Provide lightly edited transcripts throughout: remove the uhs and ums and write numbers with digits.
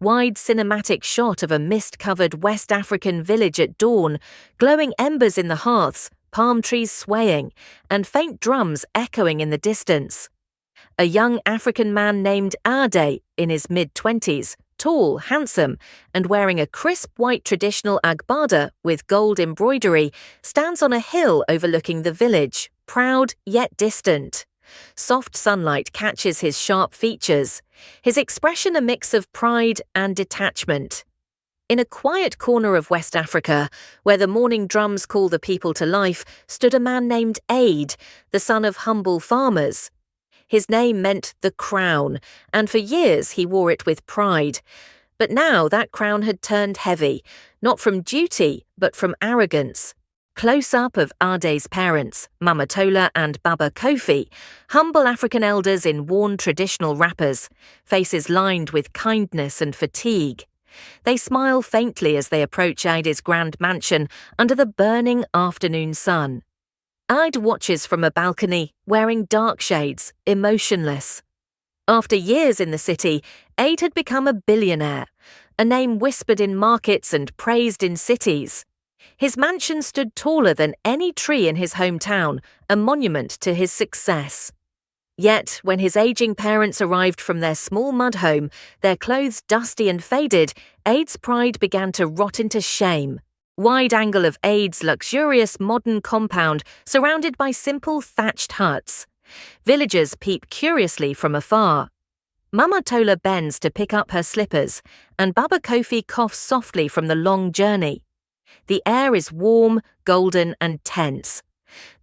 wide cinematic shot of a mist-covered West African village at dawn, glowing embers in the hearths, palm trees swaying, and faint drums echoing in the distance. A young African man named Ade, in his mid-20s, tall, handsome, and wearing a crisp white traditional agbada with gold embroidery, stands on a hill overlooking the village, proud yet distant. Soft sunlight catches his sharp features, his expression a mix of pride and detachment. In a quiet corner of West Africa, where the morning drums call the people to life, stood a man named Ade, the son of humble farmers. His name meant the crown, and for years he wore it with pride. But now that crown had turned heavy, not from duty, but from arrogance. Close-up of Ade's parents, Mama Tola and Baba Kofi, humble African elders in worn traditional wrappers, faces lined with kindness and fatigue. They smile faintly as they approach Ade's grand mansion under the burning afternoon sun. Ade watches from a balcony, wearing dark shades, emotionless. After years in the city, Ade had become a billionaire, a name whispered in markets and praised in cities. His mansion stood taller than any tree in his hometown, a monument to his success. Yet, when his aging parents arrived from their small mud home, their clothes dusty and faded, Ade's pride began to rot into shame. Wide angle of Ade's luxurious modern compound surrounded by simple thatched huts. Villagers peep curiously from afar. Mama Tola bends to pick up her slippers, and Baba Kofi coughs softly from the long journey. The air is warm, golden, and tense.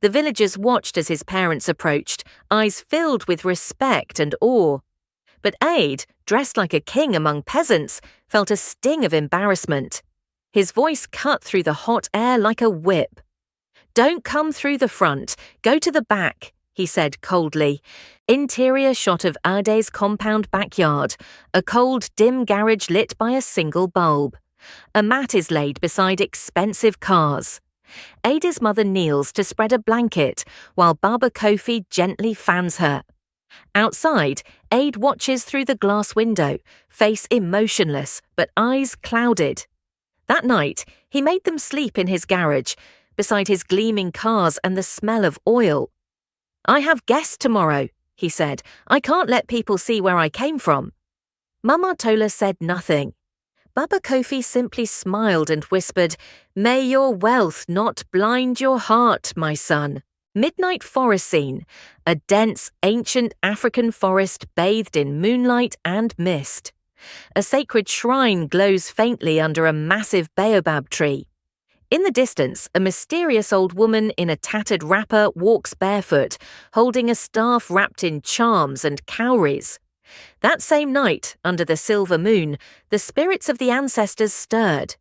The villagers watched as his parents approached, eyes filled with respect and awe. But Ade, dressed like a king among peasants, felt a sting of embarrassment. His voice cut through the hot air like a whip. "Don't come through the front, go to the back," he said coldly. Interior shot of Ade's compound backyard, a cold, dim garage lit by a single bulb. A mat is laid beside expensive cars. Ade's mother kneels to spread a blanket, while Baba Kofi gently fans her. Outside, Ade watches through the glass window, face emotionless, but eyes clouded. That night, he made them sleep in his garage, beside his gleaming cars and the smell of oil. "I have guests tomorrow," he said. "I can't let people see where I came from." Mama Tola said nothing. Baba Kofi simply smiled and whispered, "May your wealth not blind your heart, my son." Midnight forest scene, a dense, ancient African forest bathed in moonlight and mist. A sacred shrine glows faintly under a massive baobab tree. In the distance, a mysterious old woman in a tattered wrapper walks barefoot, holding a staff wrapped in charms and cowries. That same night, under the silver moon, the spirits of the ancestors stirred.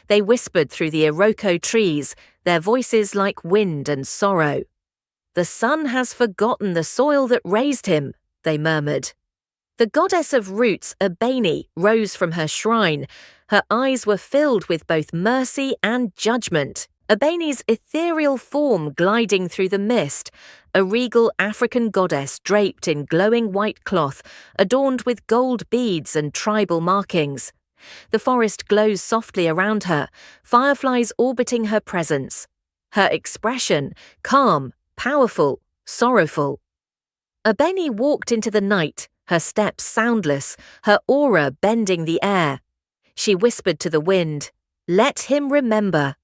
They whispered through the iroko trees, their voices like wind and sorrow. "The sun has forgotten the soil that raised him," they murmured. The goddess of roots, Abeni, rose from her shrine. Her eyes were filled with both mercy and judgment. Abeni's ethereal form gliding through the mist, a regal African goddess draped in glowing white cloth, adorned with gold beads and tribal markings. The forest glows softly around her, fireflies orbiting her presence. Her expression, calm, powerful, sorrowful. Abeni walked into the night, her steps soundless, her aura bending the air. She whispered to the wind, "Let him remember."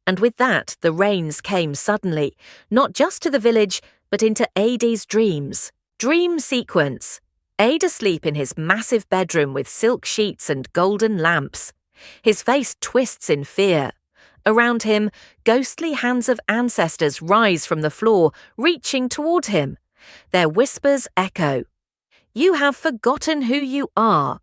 And with that, the rains came suddenly, not just to the village, but into Ade's dreams. Dream sequence. Ade asleep in his massive bedroom with silk sheets and golden lamps. His face twists in fear. Around him, ghostly hands of ancestors rise from the floor, reaching toward him. Their whispers echo. "You have forgotten who you are."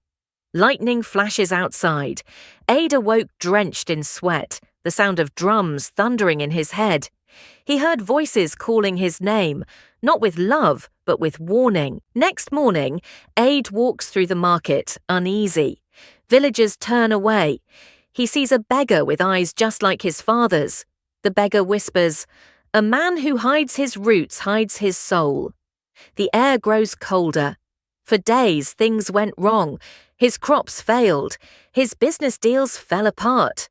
Lightning flashes outside. Ade awoke drenched in sweat, the sound of drums thundering in his head. He heard voices calling his name, not with love, but with warning. Next morning, Ade walks through the market, uneasy. Villagers turn away. He sees a beggar with eyes just like his father's. The beggar whispers, "A man who hides his roots hides his soul." The air grows colder. For days, things went wrong. His crops failed, his business deals fell apart.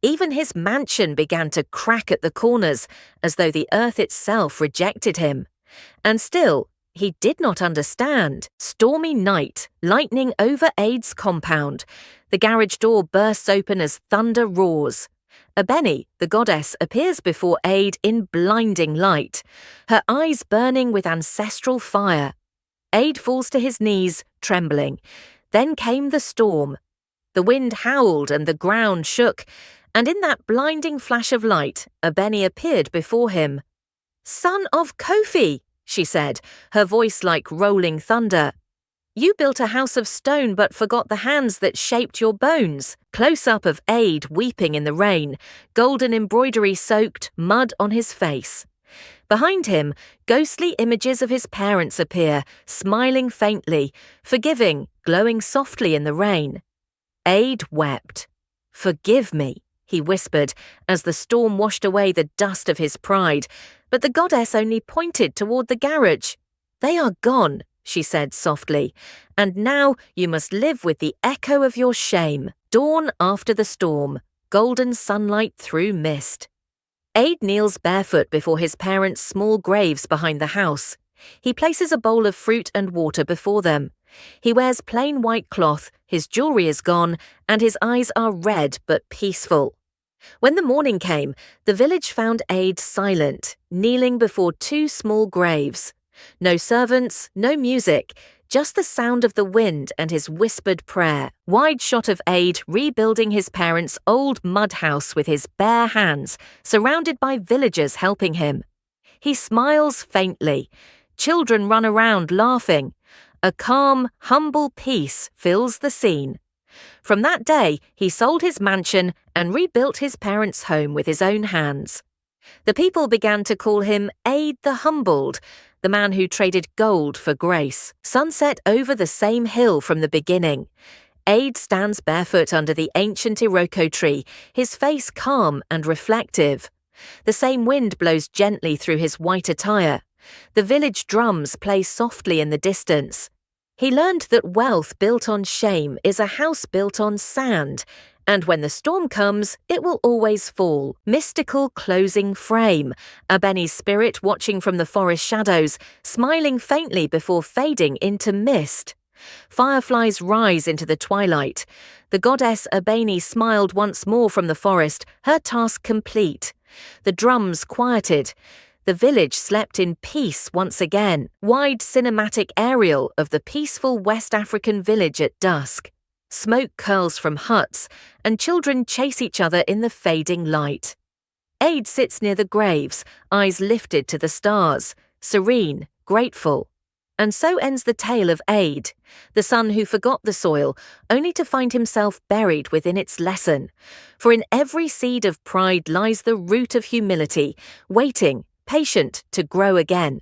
Even his mansion began to crack at the corners, as though the earth itself rejected him. And still, he did not understand. Stormy night, lightning over Ade's compound. The garage door bursts open as thunder roars. Ebene, the goddess, appears before Ade in blinding light, her eyes burning with ancestral fire. Ade falls to his knees, trembling. Then came the storm. The wind howled and the ground shook, and in that blinding flash of light, Ebene appeared before him. "Son of Kofi," she said, her voice like rolling thunder. "You built a house of stone but forgot the hands that shaped your bones." Close-up of Ade weeping in the rain, golden embroidery soaked, mud on his face. Behind him, ghostly images of his parents appear, smiling faintly, forgiving, glowing softly in the rain. Ade wept. "Forgive me," he whispered, as the storm washed away the dust of his pride, but the goddess only pointed toward the garage. "They are gone," she said softly, "and now you must live with the echo of your shame." Dawn after the storm, golden sunlight through mist. Ade kneels barefoot before his parents' small graves behind the house. He places a bowl of fruit and water before them. He wears plain white cloth, his jewelry is gone, and his eyes are red but peaceful. When the morning came, the village found Ade silent, kneeling before two small graves. No servants, no music, just the sound of the wind and his whispered prayer. Wide shot of Ade rebuilding his parents' old mud house with his bare hands, surrounded by villagers helping him. He smiles faintly. Children run around laughing. A calm, humble peace fills the scene. From that day, he sold his mansion and rebuilt his parents' home with his own hands. The people began to call him Ade the Humbled, the man who traded gold for grace. Sunset over the same hill from the beginning. Ade stands barefoot under the ancient Iroko tree, his face calm and reflective. The same wind blows gently through his white attire. The village drums play softly in the distance. He learned that wealth built on shame is a house built on sand, and when the storm comes, it will always fall. Mystical closing frame, Ebene's spirit watching from the forest shadows, smiling faintly before fading into mist. Fireflies rise into the twilight. The goddess Ebene smiled once more from the forest, her task complete. The drums quieted. The village slept in peace once again. Wide cinematic aerial of the peaceful West African village at dusk. Smoke curls from huts, and children chase each other in the fading light. Ade sits near the graves, eyes lifted to the stars, serene, grateful. And so ends the tale of Ade, the son who forgot the soil, only to find himself buried within its lesson. For in every seed of pride lies the root of humility, waiting, patient to grow again.